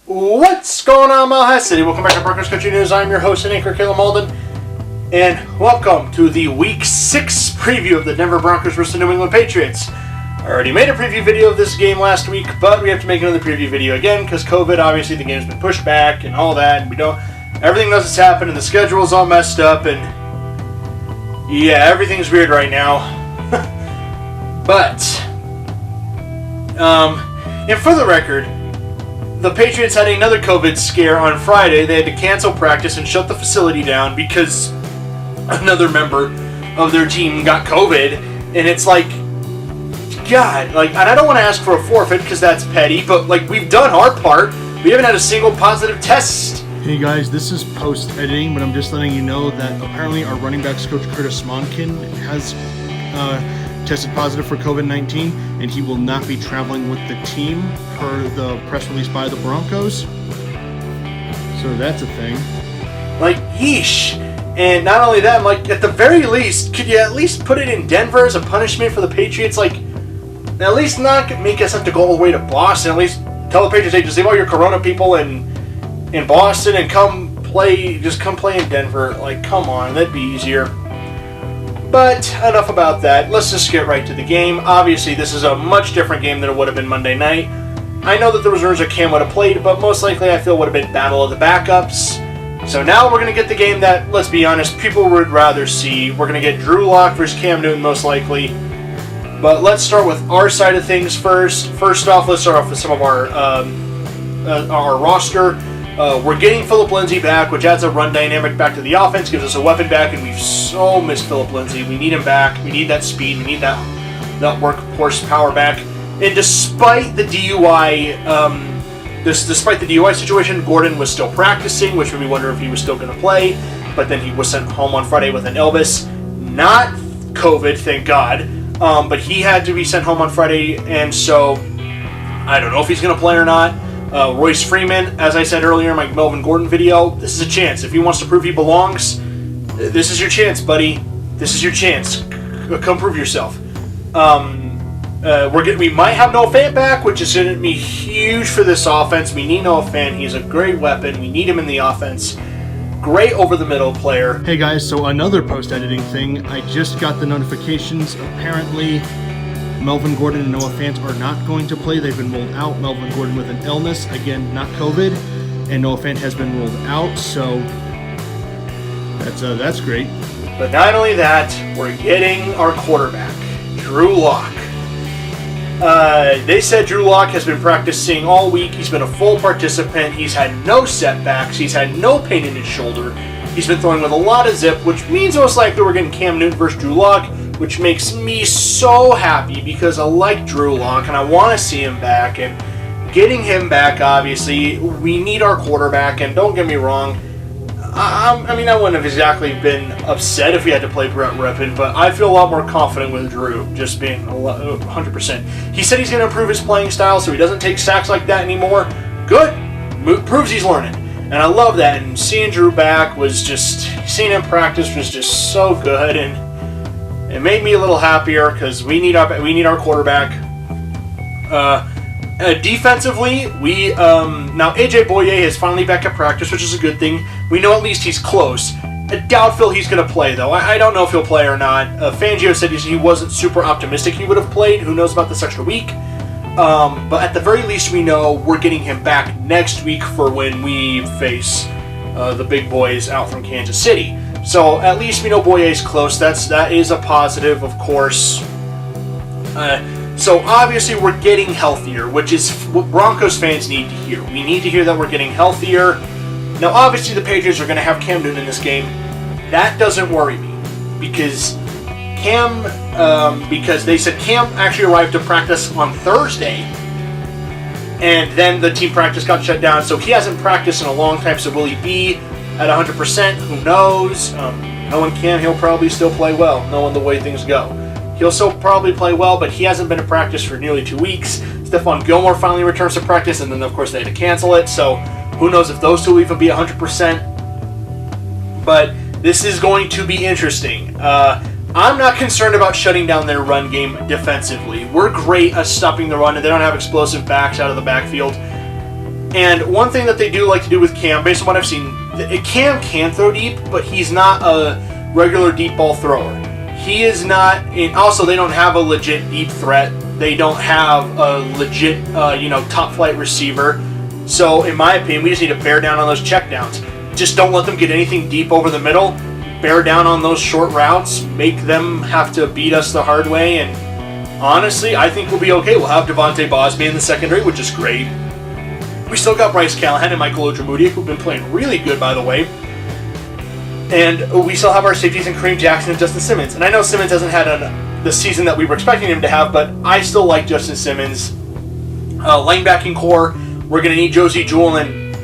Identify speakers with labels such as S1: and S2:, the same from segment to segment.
S1: What's going on, Mile City? Welcome back to Broncos Country News. I'm your host and anchor, Caleb Malden, and welcome to the Week 6 preview of the Denver Broncos versus the New England Patriots. I already made a preview video of this game last week, but we have to make another preview video again because COVID, obviously the game's been pushed back and all that, and everything that's happened and the schedule's all messed up, and yeah, everything's weird right now. But, and for the record, the Patriots had another COVID scare on Friday. They had to cancel practice and shut the facility down because another member of their team got COVID. And it's like, God, and I don't want to ask for a forfeit because that's petty, but we've done our part. We haven't had a single positive test.
S2: Hey guys, this is post-editing, but I'm just letting you know that apparently our running backs coach Curtis Monken has tested positive for COVID-19, and he will not be traveling with the team per the press release by the Broncos. So that's a thing.
S1: Yeesh. And not only that, at the very least, could you at least put it in Denver as a punishment for the Patriots? At least not make us have to go all the way to Boston. At least tell the Patriots, hey, just leave all your Corona people in Boston and come play in Denver. Come on, that'd be easier. But enough about that. Let's just get right to the game. Obviously, this is a much different game than it would have been Monday night. I know that the reserves of Cam would have played, but most likely I feel would have been battle of the backups. So now we're going to get the game that, let's be honest, people would rather see. We're going to get Drew Lock versus Cam Newton most likely. But let's start with our side of things first. First off, let's start off with some of our roster. We're getting Phillip Lindsay back, which adds a run dynamic back to the offense, gives us a weapon back, and we've so missed Phillip Lindsay. We need him back. We need that speed. We need that workhorse power back. And despite the DUI, situation, Gordon was still practicing, which made me wonder if he was still going to play. But then he was sent home on Friday with an illness, not COVID, thank God. But he had to be sent home on Friday, and so I don't know if he's going to play or not. Royce Freeman, as I said earlier in my Melvin Gordon video, this is a chance. If he wants to prove he belongs, this is your chance, buddy. This is your chance. Come prove yourself. We might have Noah Fant back, which is going to be huge for this offense. We need Noah Fant. He's a great weapon. We need him in the offense. Great over-the-middle player.
S2: Hey guys, so another post-editing thing. I just got the notifications. Apparently, Melvin Gordon and Noah Fant are not going to play. They've been ruled out. Melvin Gordon with an illness, again, not COVID, and Noah Fant has been ruled out, so that's great.
S1: But not only that, we're getting our quarterback, Drew Lock. They said Drew Lock has been practicing all week. He's been a full participant. He's had no setbacks. He's had no pain in his shoulder. He's been throwing with a lot of zip, which means most likely we're getting Cam Newton versus Drew Lock, which makes me so happy because I like Drew Lock and I want to see him back. And getting him back, obviously, we need our quarterback. And don't get me wrong, I wouldn't have exactly been upset if we had to play Brett Rippon, but I feel a lot more confident with Drew, just being 100%. He said he's going to improve his playing style so he doesn't take sacks like that anymore. Good. Proves he's learning. And I love that. And seeing Drew back seeing him practice was just so good. And it made me a little happier because we need our quarterback. Defensively, now AJ Boye is finally back at practice, which is a good thing. We know at least he's close. I doubtful he's going to play, though. I don't know if he'll play or not. Fangio said he wasn't super optimistic he would have played. Who knows about this extra week? But at the very least, we know we're getting him back next week for when we face the big boys out from Kansas City. So at least we know Boye's close. That is a positive, of course. So obviously we're getting healthier, which is what Broncos fans need to hear. We need to hear that we're getting healthier. Now obviously the Patriots are going to have Cam Newton in this game. That doesn't worry me because they said Cam actually arrived to practice on Thursday, and then the team practice got shut down, so he hasn't practiced in a long time. So will he be at 100%? Who knows? Knowing Cam, he'll probably still play well, knowing the way things go. He'll still probably play well, but he hasn't been in practice for nearly 2 weeks. Stephon Gilmore finally returns to practice, and then, of course, they had to cancel it. So who knows if those two will even be 100%. But this is going to be interesting. I'm not concerned about shutting down their run game defensively. We're great at stopping the run, and they don't have explosive backs out of the backfield. And one thing that they do like to do with Cam, based on what I've seen, Cam can throw deep, but he's not a regular deep ball thrower. He is not, and also they don't have a legit deep threat. They don't have a legit, top flight receiver. So in my opinion, we just need to bear down on those checkdowns. Just don't let them get anything deep over the middle. Bear down on those short routes. Make them have to beat us the hard way. And honestly, I think we'll be okay. We'll have Devontae Bosby in the secondary, which is great. We still got Bryce Callahan and Michael Ojemudia, who've been playing really good, by the way. And we still have our safeties in Kareem Jackson and Justin Simmons. And I know Simmons hasn't had the season that we were expecting him to have, but I still like Justin Simmons. Linebacking core, we're going to need Josie Jewell and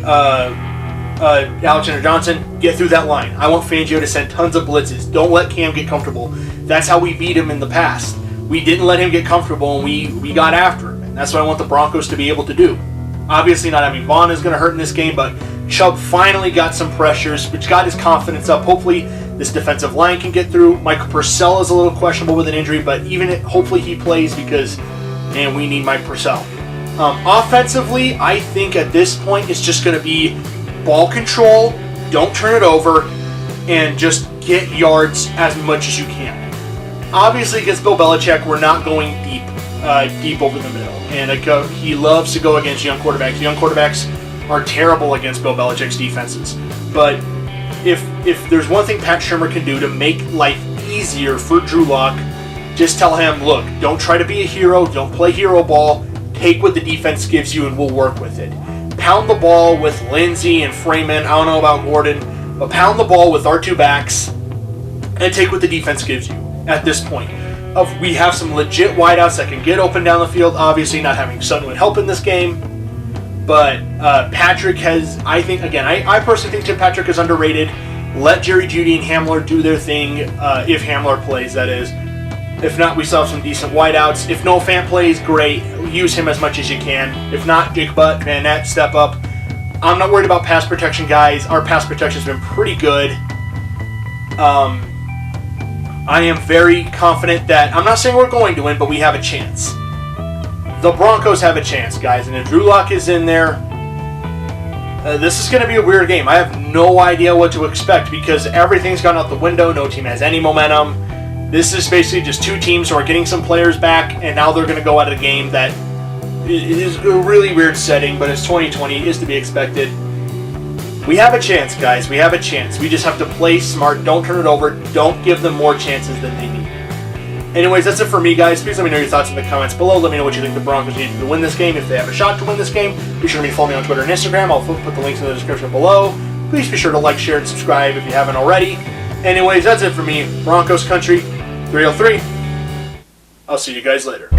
S1: Alexander Johnson. Get through that line. I want Fangio to send tons of blitzes. Don't let Cam get comfortable. That's how we beat him in the past. We didn't let him get comfortable, and we got after him. And that's what I want the Broncos to be able to do. Obviously not having Vaughn is going to hurt in this game, but Chubb finally got some pressures, which got his confidence up. Hopefully this defensive line can get through. Michael Purcell is a little questionable with an injury, but hopefully he plays because, man, we need Mike Purcell. Offensively, I think at this point it's just going to be ball control, don't turn it over, and just get yards as much as you can. Obviously against Bill Belichick, we're not going deep over the middle. And he loves to go against young quarterbacks. Young quarterbacks are terrible against Bill Belichick's defenses. But if there's one thing Pat Shurmur can do to make life easier for Drew Lock, just tell him, look, don't try to be a hero. Don't play hero ball. Take what the defense gives you and we'll work with it. Pound the ball with Lindsey and Freeman. I don't know about Gordon. But pound the ball with our two backs and take what the defense gives you at this point. We have some legit wideouts that can get open down the field. Obviously, not having Sutton would help in this game. But Patrick has, I think, again, I personally think Tim Patrick is underrated. Let Jerry Jeudy and Hamler do their thing, if Hamler plays, that is. If not, we still have some decent wideouts. If Noah Fant plays, great. Use him as much as you can. If not, Jake Butt, Van Nett, step up. I'm not worried about pass protection, guys. Our pass protection has been pretty good. I am very confident that, I'm not saying we're going to win, but we have a chance. The Broncos have a chance, guys, and if Drew Lock is in there, this is going to be a weird game. I have no idea what to expect because everything's gone out the window. No team has any momentum. This is basically just two teams who are getting some players back, and now they're going to go at a game that is a really weird setting, but it's 2020. It is to be expected. We have a chance, guys. We have a chance. We just have to play smart. Don't turn it over. Don't give them more chances than they need. Anyways, that's it for me, guys. Please let me know your thoughts in the comments below. Let me know what you think the Broncos need to win this game, if they have a shot to win this game. Be sure to follow me on Twitter and Instagram. I'll put the links in the description below. Please be sure to like, share, and subscribe if you haven't already. Anyways, that's it for me. Broncos Country 303. I'll see you guys later.